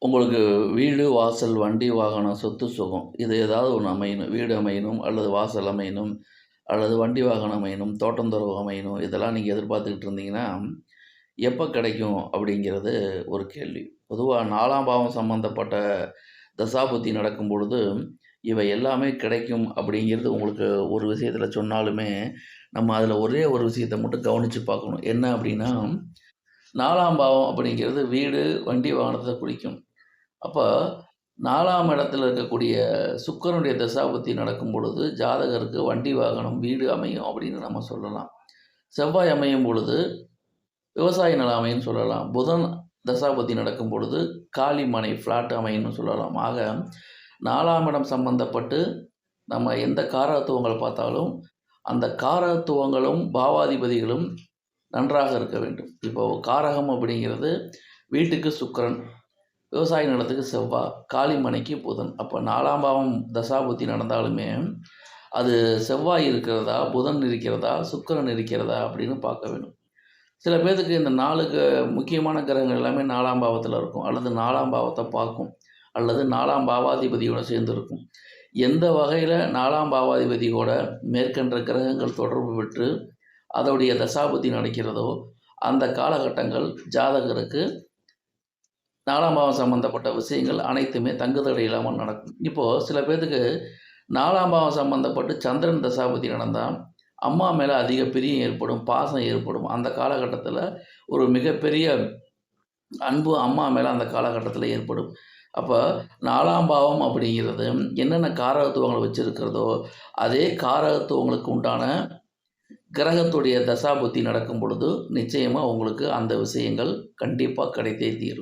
உங்களுக்கு வீடு, வாசல், வண்டி, வாகனம், சொத்து, சுகம் இது ஏதாவது ஒண்ணு அமையணும். வீடு அமையணும், அல்லது வாசல் அமையணும், அல்லது வண்டி, வாகனம் அமையணும், தோட்டந்தொரவு அமையணும். இதெல்லாம் நீங்க எதிர்பார்த்துக்கிட்டு இருந்தீங்கன்னா, எப்ப கிடைக்கும் அப்படிங்கிறது ஒரு கேள்வி. பொதுவா 4ஆம் பாவம் சம்மந்தப்பட்ட தசாபுத்தி நடக்கும் பொழுது, இவை எல்லாமே கிடைக்கும் அப்படிங்கிறது உங்களுக்கு ஒரு விஷயத்துல சொன்னாலுமே, நம்ம அதுல ஒரே ஒரு விஷயத்த மட்டும் கவனிச்சு பார்க்கணும். என்ன அப்படின்னா, 4ஆம் பாவம் அப்படிங்கிறது வீடு, வண்டி, வாகனத்த குறிக்கும். அப்ப 4ஆம் இடத்துல இருக்கக்கூடிய சுக்கிரனுடைய தசாபுத்தி நடக்கும் பொழுது, ஜாதகருக்கு வண்டி, வாகனம், வீடு அமையும் அப்படின்னு நம்ம சொல்லலாம். செவ்வாய் அமையும் பொழுது, விவசாய நிலம் அமையும்னு சொல்லலாம். புதன் தசாபுத்தி நடக்கும் பொழுது, காலி மனை, ஃப்ளாட் அமையும்னு சொல்லலாம். ஆக 4ஆம் இடம் சம்பந்தப்பட்டு நம்ம எந்த காரகத்துவங்கள் பார்த்தாலும், அந்த காரகத்துவங்களும், பாவாதிபதிகளும் நன்றாக இருக்க வேண்டும். இப்போ காரகம் அப்படிங்கிறது வீட்டுக்கு சுக்கிரன், விவசாய நிலத்துக்கு செவ்வாய், காலி மனைக்கு புதன். அப்போ 4ஆம் பாவம் தசாபுத்தி நடந்தாலுமே, அது செவ்வாய் இருக்கிறதா, புதன் இருக்கிறதா, சுக்கிரன் இருக்கிறதா அப்படின்னு பார்க்க வேணும். சில பேத்துக்கு இந்த 4 முக்கியமான கிரகங்கள் எல்லாமே 4ஆம் பாவத்துல இருக்கும். அல்லது 4ஆம் பாவத்த பார்க்கும். அல்லது 4ஆம் பாவாதிபதியோட சேர்ந்து இருக்கும். எந்த வகையில 4ஆம் பாவாதிபதியோட மேற்கண்ட கிரகங்கள் தொடர்பு பெற்று, அதோடைய தசாபுத்தி நடக்கிறதோ, அந்த காலகட்டங்கள் ஜாதகருக்கு 4ஆம் பாவம் சம்மந்தப்பட்ட விஷயங்கள் அனைத்துமே தங்குதடை இல்லாமல் நடக்கும். இப்போது சில பேத்துக்கு 4ஆம் பாவம் சம்மந்தப்பட்டு சந்திரன் தசாபுத்தி நடந்தா, அம்மா மேல அதிக பிரியம் ஏற்படும், பாசம் ஏற்படும். அந்த காலகட்டத்தில ஒரு மிகப்பெரிய அன்பு அம்மா மேல அந்த காலகட்டத்தில ஏற்படும். அப்ப 4ஆம் பாவம் அப்படிங்கிறது என்னென்ன காரகத்துவங்கள வச்சிருக்கிறதோ, அதே காரகத்துவங்களுக்கு உண்டான கிரகத்துடைய தசாபுத்தி நடக்கும் பொழுது, நிச்சயமா உங்களுக்கு அந்த விஷயங்கள் கண்டிப்பா கிடைத்தே தீரும்.